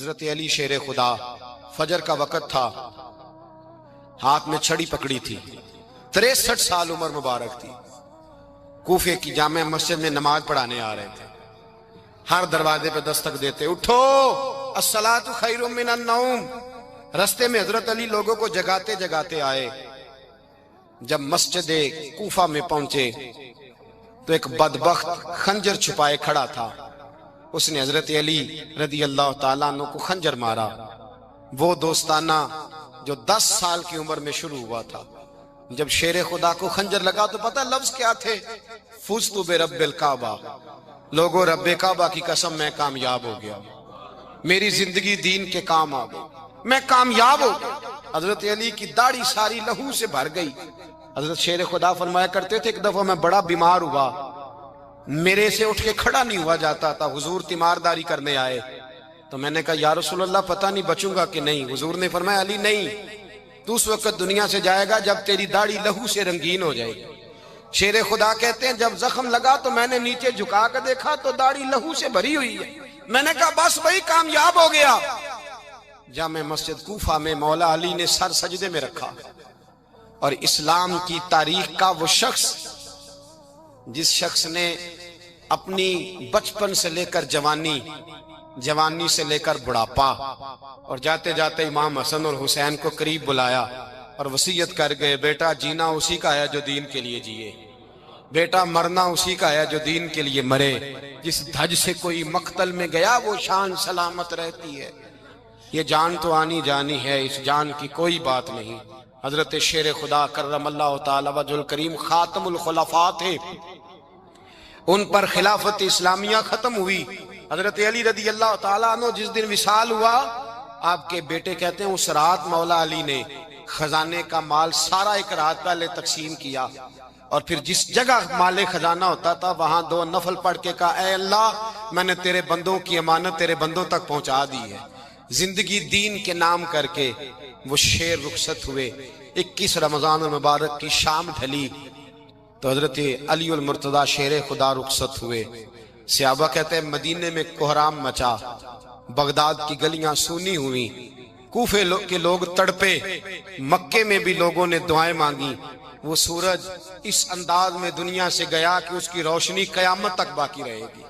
हजरत अली शेर खुदा, फजर का वक़्त था, हाथ में छड़ी पकड़ी थी, 63 साल उम्र मुबारक थी। कूफे की जामे मस्जिद में नमाज पढ़ाने आ रहे थे। हर दरवाजे पे दस्तक देते, उठो अस्सलातु खैरुम मिनन नौम। रस्ते में हजरत अली लोगों को जगाते जगाते आए। जब मस्जिद कूफा में पहुंचे तो एक बदबख्त खंजर छुपाए खड़ा था। उसने हजरत अली रदी अल्लाह ताला अन्हु को खंजर मारा। वो दोस्ताना जो 10 साल की उम्र में शुरू हुआ था। जब शेर खुदा को खंजर लगा तो पता लफ्ज क्या थे? फुज़्तु बिरब्बिल काबा। लोगों, रब्बे काबा की कसम, मैं कामयाब हो गया, मेरी जिंदगी दीन के काम आ गई, मैं कामयाब हो गया। हजरत अली की दाढ़ी सारी लहू से भर गई। हजरत शेर खुदा फरमाया करते थे, एक दफा मैं बड़ा बीमार हुआ, मेरे से उठ के खड़ा नहीं हुआ जाता था। हुजूर तीमारदारी करने आए तो मैंने कहा या रसूल अल्लाह, पता नहीं बचूंगा कि नहीं। हुजूर ने फरमाया अली नहीं, तू उस वक्त दुनिया से जाएगा जब तेरी दाढ़ी लहू से रंगीन हो जाएगी। शेर खुदा कहते हैं जब जख्म लगा तो मैंने नीचे झुका कर देखा तो दाढ़ी लहू से भरी हुई है। मैंने कहा बस वही कामयाब हो गया। जामे मस्जिद कूफा में मौला अली ने सर सजदे में रखा और इस्लाम की तारीख का वो शख्स, जिस शख्स ने अपनी बचपन से लेकर जवानी, जवानी से लेकर बुढ़ापा और जाते जाते इमाम हसन और हुसैन को करीब बुलाया और वसीयत कर गए, बेटा जीना उसी का है जो दीन के लिए जिए, बेटा मरना उसी का है जो दीन के लिए मरे। जिस धज से कोई मक्तल में गया वो शान सलामत रहती है। ये जान तो आनी जानी है, इस जान की कोई बात नहीं। हजरत शेर खुदा करमल्लाहु ताला वजहुल करीम खातमुल खुलफा थे, उन पर खिलाफत इस्लामिया खत्म हुई। हजरत अली रदी अल्लाह ताला अन्हु जिस दिन विसाल हुआ, आपके बेटे कहते हैं उस रात मौला अली ने खजाने का माल सारा एक रात पहले तकसीम किया और फिर जिस जगह माले खजाना होता था वहां 2 नफल पढ़ के कहा, ऐ अल्लाह, मैंने तेरे बंदों की अमानत तेरे बंदों तक पहुंचा दी है। जिंदगी दीन के नाम करके वो शेर रुखसत हुए। 21 रमजान मुबारक की शाम ढली तो हजरत अली उल मुर्तदा शेर खुदा रुखसत हुए। सहाबा कहते हैं मदीने में कोहराम मचा, बगदाद की गलियां सूनी हुई, कूफे के लोग तड़पे, मक्के में भी लोगों ने दुआएं मांगी। वो सूरज इस अंदाज में दुनिया से गया कि उसकी रोशनी कयामत तक बाकी रहेगी,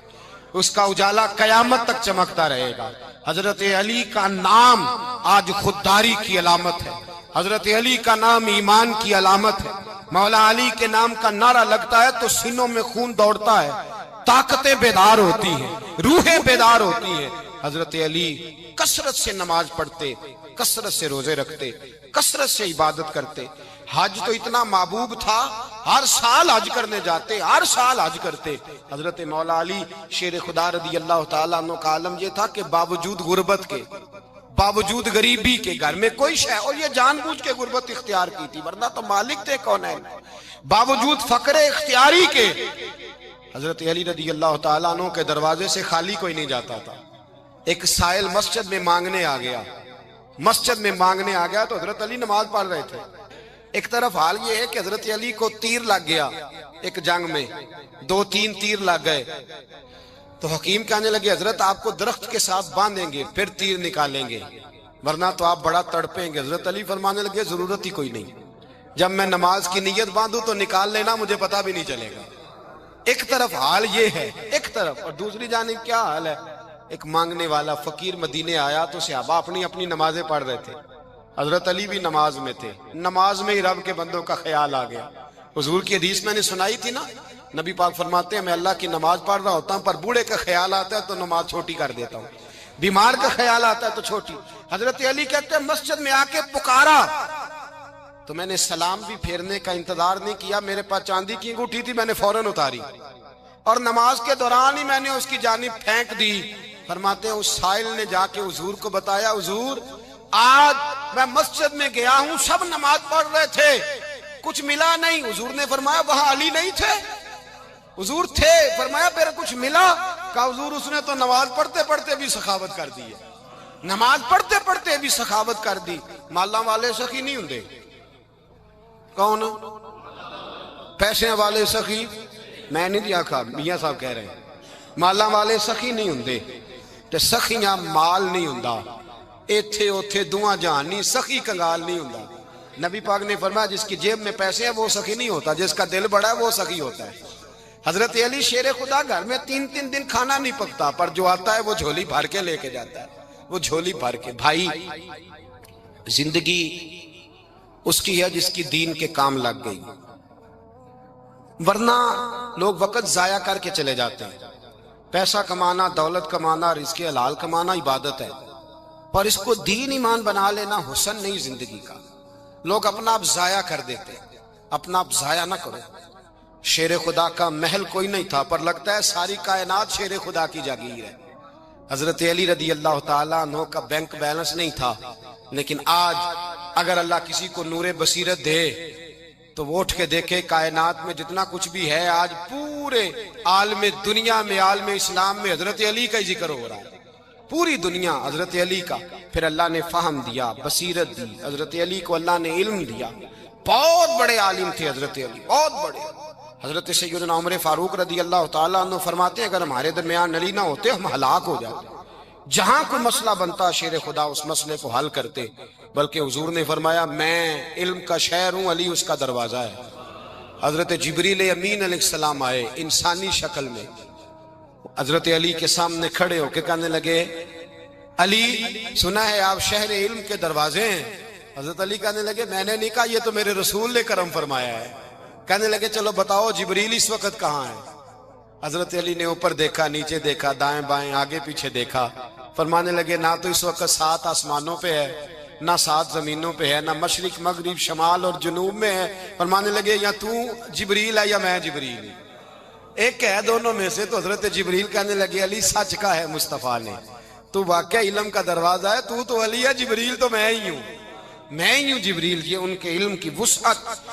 उसका उजाला कयामत तक चमकता रहेगा। हजरत अली का नाम आज खुददारी की अलामत है, हजरत अली का नाम ईमान की अलामत है। मौला अली के नाम का नारा लगता है तो सीनों में खून दौड़ता है, ताकतें बेदार होती हैं, रूहें बेदार होती हैं। हजरत अली कसरत से नमाज पढ़ते, कसरत से रोजे रखते, कसरत से इबादत करते। हज तो इतना महबूब था, हर साल हज करने जाते, हर साल हज करते। हजरत मौला अली शेर खुदा रदी अल्लाह ताला अन्हु का आलम यह था कि बावजूद गुर्बत के, बावजूद गरीबी के, घर में कोई शय, और ये जानबूझ के गुर्बत इख्तियार की थी वरना तो मालिक थे कौन है, बावजूद फकरे इख्तियारी के हजरत अली रदी अल्लाह ताला अन्हु के दरवाजे से खाली कोई नहीं जाता था। एक साइल मस्जिद में मांगने आ गया, मस्जिद में मांगने आ गया तो हजरत अली नमाज पढ़ रहे थे। एक तरफ हाल ये है कि हजरत अली को तीर लग गया, एक जंग में 2-3 तीर लग गए तो हकीम कहने लगे हजरत आपको दरख्त के साथ बांधेंगे फिर तीर निकालेंगे वरना तो आप बड़ा तड़पेंगे। हजरत अली फरमाने लगे जरूरत ही कोई नहीं, जब मैं नमाज की नीयत बांधू तो निकाल लेना, मुझे पता भी नहीं चलेगा। एक तरफ हाल ये है, एक तरफ, और दूसरी जानिब क्या हाल है, एक मांगने वाला फकीर मदीने आया तो सहाबा अपनी अपनी नमाजें पढ़ रहे थे, हजरत अली भी नमाज में थे। नमाज में ही रब के बंदों का ख्याल आ गया। हुजूर की हदीस मैंने सुनाई थी ना, नबी पाक फरमाते हैं मैं अल्लाह की नमाज पढ़ रहा होता हूँ पर बूढ़े का ख्याल आता है तो नमाज छोटी कर देता हूँ, बीमार का ख्याल आता है तो छोटी। हजरत अली कहते हैं मस्जिद में आके पुकारा तो मैंने सलाम भी फेरने का इंतजार नहीं किया, मेरे पास चांदी की अंगूठी थी, मैंने फौरन उतारी और नमाज के दौरान ही मैंने उसकी जानिब फेंक दी। फरमाते हैं उस साइल ने जाके हुजूर को बताया, हुजूर आज मैं मस्जिद में गया हूं, सब नमाज पढ़ रहे थे, कुछ मिला नहीं। हुजूर ने फरमाया वहां अली नहीं थे? हुजूर थे। फरमाया फिर कुछ मिला? कहा हुजूर उसने तो नमाज पढ़ते पढ़ते भी सखावत कर दी है, नमाज पढ़ते पढ़ते भी सखावत कर दी। माला वाले सखी नहीं होंगे, कौन पैसे वाले सखी? मैं नहीं आखा, मियां साहब कह रहे हैं माला वाले सखी नहीं होंगे। ते सखियां माल नहीं हुंदा, इत्थे उथे दुआ जहान नहीं, सखी कंगाल नहीं हुंदा। नबी पाक ने फरमाया जिसकी जेब में पैसे हैं वो सखी नहीं होता, जिसका दिल बड़ा है वो सखी होता है। हजरत अली शेर खुदा घर में 3-3 दिन खाना नहीं पकता, पर जो आता है वो झोली भर के लेके जाता है, वो झोली भर के। भाई जिंदगी उसकी है जिसकी दीन के काम लग गई, वरना लोग वक्त जाया करके चले जाते हैं। पैसा कमाना, दौलत कमाना, रिज़्क़ हलाल कमाना इबादत है, पर इसको दीन ईमान बना लेना हुस्न नहीं जिंदगी का। लोग अपना आप जाया कर देते, अपना आप जाया ना करो। शेर खुदा का महल कोई नहीं था, पर लगता है सारी कायनात शेर खुदा की जागीर है। हजरत अली रदी अल्लाह ताला अन्हु का बैंक बैलेंस नहीं था, लेकिन आज अगर अल्लाह किसी को नूरे बसीरत दे तो वो उठ के देखे कायनात में जितना कुछ भी है, आज पूरे आलम दुनिया में, आलम इस्लाम में हजरत अली का ही जिक्र हो रहा है, पूरी दुनिया हजरत अली का। फिर अल्लाह ने फहम दिया, बसीरत दी, हजरत अली को अल्लाह ने इल्म दिया। बहुत बड़े आलिम थे हजरत अली, बहुत बड़े। हजरत सैयदना उमर फारूक रदी अल्लाह ताला अन्हु फरमाते हैं अगर हमारे दरमियान अली ना होते हम हलाक हो जाते। जहां कोई मसला बनता शेर खुदा उस मसले को हल करते, बल्कि हुजूर ने फरमाया मैं इल्म का शहर हूं, अली उसका दरवाजा है। हजरत जिब्रील अमीन अलैहिस्सलाम आए इंसानी शक्ल में, हजरत अली के सामने खड़े होकर कहने लगे अली सुना है आप शहर इल्म के दरवाजे हैं। हजरत अली कहने लगे मैंने नहीं कहा, ये तो मेरे रसूल ने करम फरमाया है। कहने लगे चलो बताओ जिब्रील इस वक्त कहाँ है। हजरत अली ने ऊपर देखा, नीचे देखा, दाएं बाएं, आगे पीछे देखा। फरमाने लगे ना तो इस वक्त 7 आसमानों पे है, ना 7 जमीनों पे है, ना मशरिक मगरिब शमाल और जुनूब में है। फरमाने लगे या तू जिब्रील है या मैं जिब्रील, एक है दोनों में से। तो हजरत जिब्रील कहने लगे अली सच का है मुस्तफा ने, तू वाकई इल्म का दरवाजा है, तू तो अली है, जिब्रील तो मैं ही हूं, मैं ही हूं जिब्रील। ये उनके इल्म की वुसअत